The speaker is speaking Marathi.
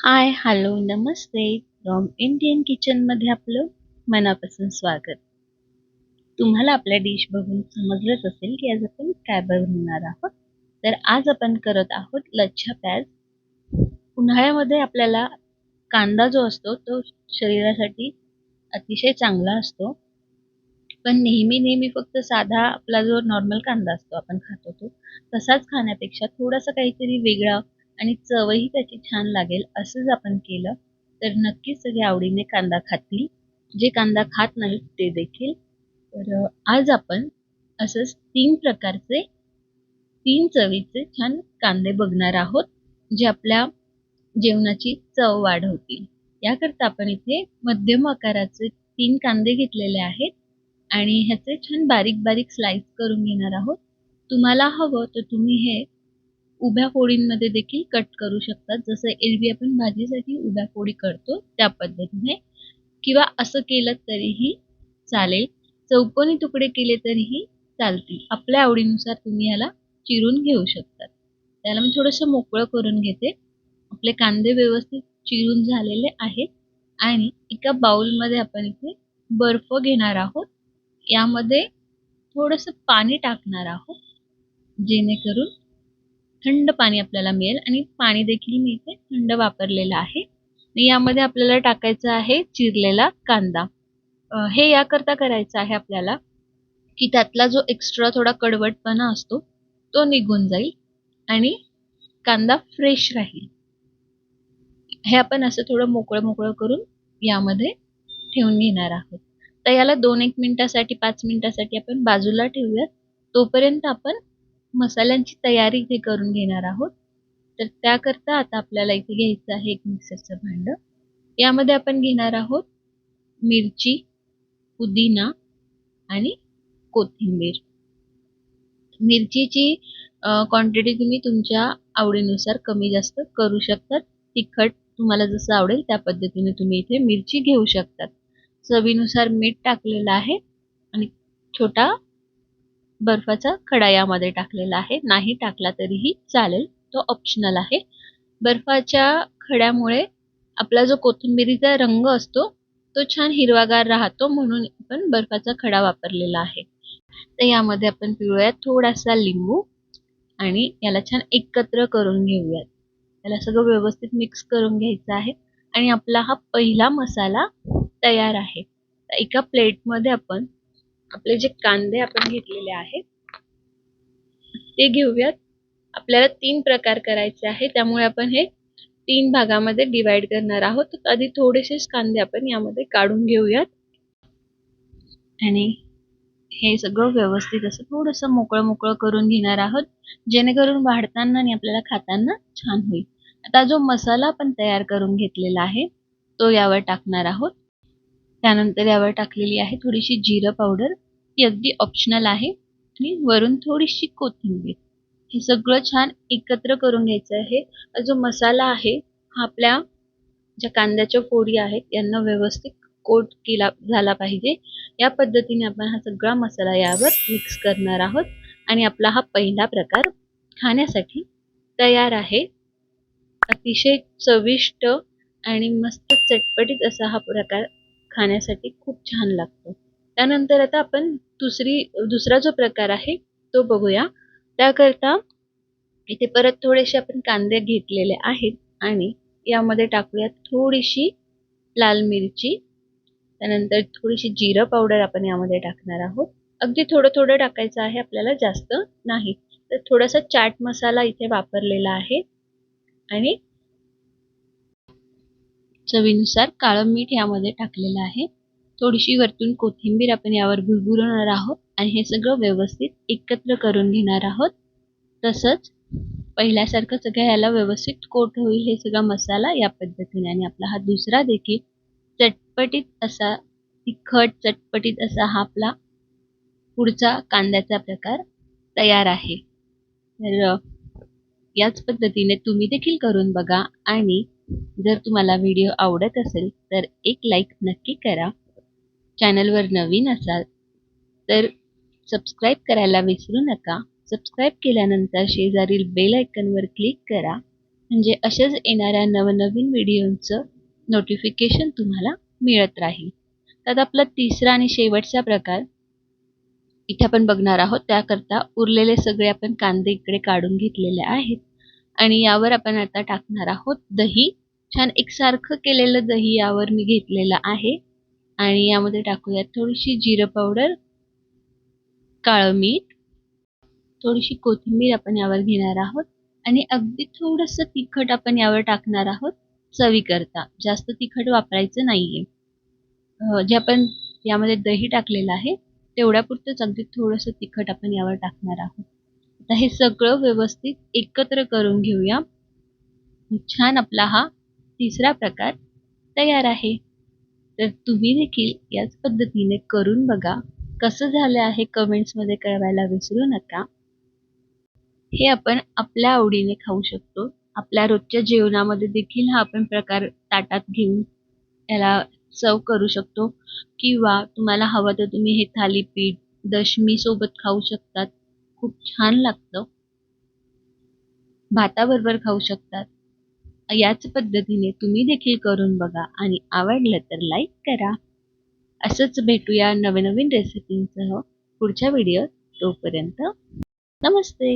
High, hello, Namaste. From Indian किचनमध्ये आपलं मनापासून स्वागत. तुम्हाला आपल्या डिश बघून समजलंच असेल की आज आपण काय बनवणार आहोत. तर आज आपण करत आहोत लच्छा प्याज. उन्हाळ्यामध्ये आपल्याला कांदा जो असतो तो शरीरासाठी अतिशय चांगला असतो. पण नेहमी फक्त साधा आपला जो नॉर्मल कांदा असतो आपण खातो तो तसाच खाण्यापेक्षा थोडंसं काहीतरी वेगळं आणि चवही त्याची छान लागेल असं जर आपण केलं तर नक्कीच सगळे आवडीने कांदा खातील. जे कांदा खात नाहीत ते देखील. तर आज आपण असंच 3 प्रकारचे 3 चवीचे छान कांदे बघणार आहोत, जे आपल्या जेवणाची चव वाढवतील. याकरता आपण इथे मध्यम आकाराचे 3 कांदे घेतलेले आहेत आणि ह्याचे छान बारीक स्लाइस करून घेणार आहोत. तुम्हाला हवं तर तुम्ही हे उभ्या फोडींमध्ये देखील कट करू शकतात. जसं एरवी आपण भाजीसाठी उभ्या फोडी करतो त्या पद्धतीने, किंवा असं केलं तरीही चालेल. चौकोनी तुकडे केले तरीही चालतील. आपल्या आवडीनुसार तुम्ही याला चिरून घेऊ शकतात. त्याला मी थोडंसं मोकळं करून घेते. आपले कांदे व्यवस्थित चिरून झालेले आहेत आणि एका बाउलमध्ये आपण इथे बर्फ घेणार आहोत. यामध्ये थोडंसं पाणी टाकणार आहोत, जेणेकरून थंड पाणी आपल्याला मिळेल आणि पाणी देखील मी इथे थंड वापरलेलं आहे. यामध्ये आपल्याला टाकायचा आहे चिरलेला कांदा. हे याकरता करायचं आहे आपल्याला की त्यातला जो एक्स्ट्रा थोडा कडवटपणा असतो तो निघून जाईल आणि कांदा फ्रेश राहील. हे आपण असं थोडं मोकळं करून यामध्ये ठेवून घेणार आहोत. तर याला 2-1 मिनिटासाठी 5 मिनिटासाठी आपण बाजूला ठेवूयात. तोपर्यंत आपण मसाल्यांची तयारी इथे करून घेणार आहोत. तर त्याकरता आता आपल्याला इथे घ्यायचं आहे एक मिक्सरचं भांडं. यामध्ये आपण घेणार आहोत मिरची, पुदिना आणि कोथिंबीर. मिरचीची क्वांटिटी तुम्ही तुमच्या आवडीनुसार कमी जास्त करू शकतात. तिखट तुम्हाला जसं आवडेल त्या पद्धतीने तुम्ही इथे मिरची घेऊ शकतात. चवीनुसार मीठ टाकलेलं आहे आणि छोटा बर्फाचा खडा यामध्ये टाकलेला आहे. नाही टाकला तरीही चालेल, तो ऑप्शनल आहे. बर्फाच्या खड्यामुळे आपला जो कोथिंबिरीचा रंग असतो तो छान हिरवागार राहतो, म्हणून आपण बर्फाचा खडा वापरलेला आहे. तर यामध्ये आपण पिळूयात थोडासा लिंबू आणि याला छान एकत्र करून घेऊयात. याला सगळं व्यवस्थित मिक्स करून घ्यायचं आहे आणि आपला हा पहिला मसाला तयार आहे. तर एका प्लेटमध्ये आपण आपले जे कांदे आपण घेतलेले आहेत ते घेऊयात. आपल्याला 3 प्रकार करायचे आहे, त्यामुळे आपण हे 3 भागामध्ये डिवाइड करणार आहोत. आधी थोडेसेच कांदे आपण यामध्ये काढून घेऊयात आणि हे सगळं व्यवस्थित असं थोडंसं मोकळं करून घेणार आहोत, जेणेकरून वाढताना आणि आपल्याला खाताना छान होईल. आता जो मसाला आपण तयार करून घेतलेला आहे तो यावर टाकणार आहोत. त्यानंतर यावर टाकलेली आहे थोडीशी जिरं पावडर, ती अगदी ऑप्शनल आहे, आणि वरून थोडीशी कोथिंबीर. हे सगळं छान एकत्र करून घ्यायचं आहे. जो मसाला आहे हा आपल्या ज्या कांद्याच्या फोडी आहेत यांना व्यवस्थित कोट केला झाला पाहिजे. या पद्धतीने आपण हा सगळा मसाला यावर मिक्स करणार आहोत आणि आपला हा पहिला प्रकार खाण्यासाठी तयार आहे. अतिशय चविष्ट आणि मस्त चटपटीत असा हा प्रकार खाण्यासाठी खूप छान लागतो. त्यानंतर आता आपण दुसरा जो प्रकार आहे तो बघूया. त्याकरता इथे परत थोडेसे आपण कांदे घेतलेले आहेत आणि यामध्ये टाकूयात थोडीशी लाल मिरची. त्यानंतर थोडीशी जिरं पावडर आपण यामध्ये टाकणार आहोत. अगदी थोडं टाकायचं आहे आपल्याला, जास्त नाही. तर थोडासा चाट मसाला इथे वापरलेला आहे आणि चवीनुसार काळं मीठ यामध्ये टाकलेलं आहे. थोडीशी वरतून कोथिंबीर आपण यावर भुरभुरवणार आहोत आणि हे सगळं व्यवस्थित एकत्र करून घेणार आहोत. तसंच पहिल्यासारखं सगळं याला व्यवस्थित कोट होईल हे सगळा मसाला या पद्धतीने. आणि आपला हा दुसरा देखील चटपटीत असा तिखट चटपटीत असा हा आपला पुढचा कांद्याचा प्रकार तयार आहे. तर याच पद्धतीने तुम्ही देखील करून बघा आणि जर तुम्हाला व्हिडिओ आवडत असेल तर एक लाईक नक्की करा. चॅनलवर नवीन असाल तर सबस्क्राईब करायला विसरू नका. सबस्क्राईब केल्यानंतर शेजारील बेल आयकॉनवर क्लिक करा म्हणजे अशाच येणाऱ्या नवनवीन व्हिडिओंचं नोटिफिकेशन तुम्हाला मिळत राहील. तर आपला तिसरा आणि शेवटचा प्रकार इथे आपण बघणार आहोत. त्याकरता उरलेले सगळे आपण कांदे इकडे काढून घेतलेले आहेत आणि यावर आपण आता टाकणार आहोत दही. छान एकसारखं केलेलं दही यावर मी घेतलेलं आहे आणि यामध्ये टाकूयात थोडीशी जिरं पावडर, काळं मीठ, थोडीशी कोथिंबीर आपण यावर घेणार आहोत आणि अगदी थोडंसं तिखट आपण यावर टाकणार आहोत चवीकरता. जास्त तिखट वापरायचं नाहीये. जे आपण यामध्ये दही टाकलेलं आहे तेवढ्यापुरतंच अगदी थोडंसं तिखट आपण यावर टाकणार आहोत. आता हे सगळं व्यवस्थित एकत्र करून घेऊया. छान आपला हा तिसरा प्रकार तयार आहे. तर तुम्ही देखील याच पद्धतीने करून बघा. कसं झालं आहे कमेंट्समध्ये कळवायला विसरू नका. हे आपण आपल्या आवडीने खाऊ शकतो. आपल्या रोजच्या जेवणामध्ये देखील हा आपण प्रकार ताटात घेऊन याला सर्व करू शकतो किंवा तुम्हाला हवं तर तुम्ही हे थालीपीठ दशमी सोबत खाऊ शकतात. खूप छान लागतं. भाताबरोबर खाऊ शकतात. याच पद्धतीने तुम्ही देखील करून बघा आणि आवडलं तर लाईक करा. असंच भेटूया नवनवीन रेसिपींसह पुढच्या व्हिडिओत. तोपर्यंत नमस्ते.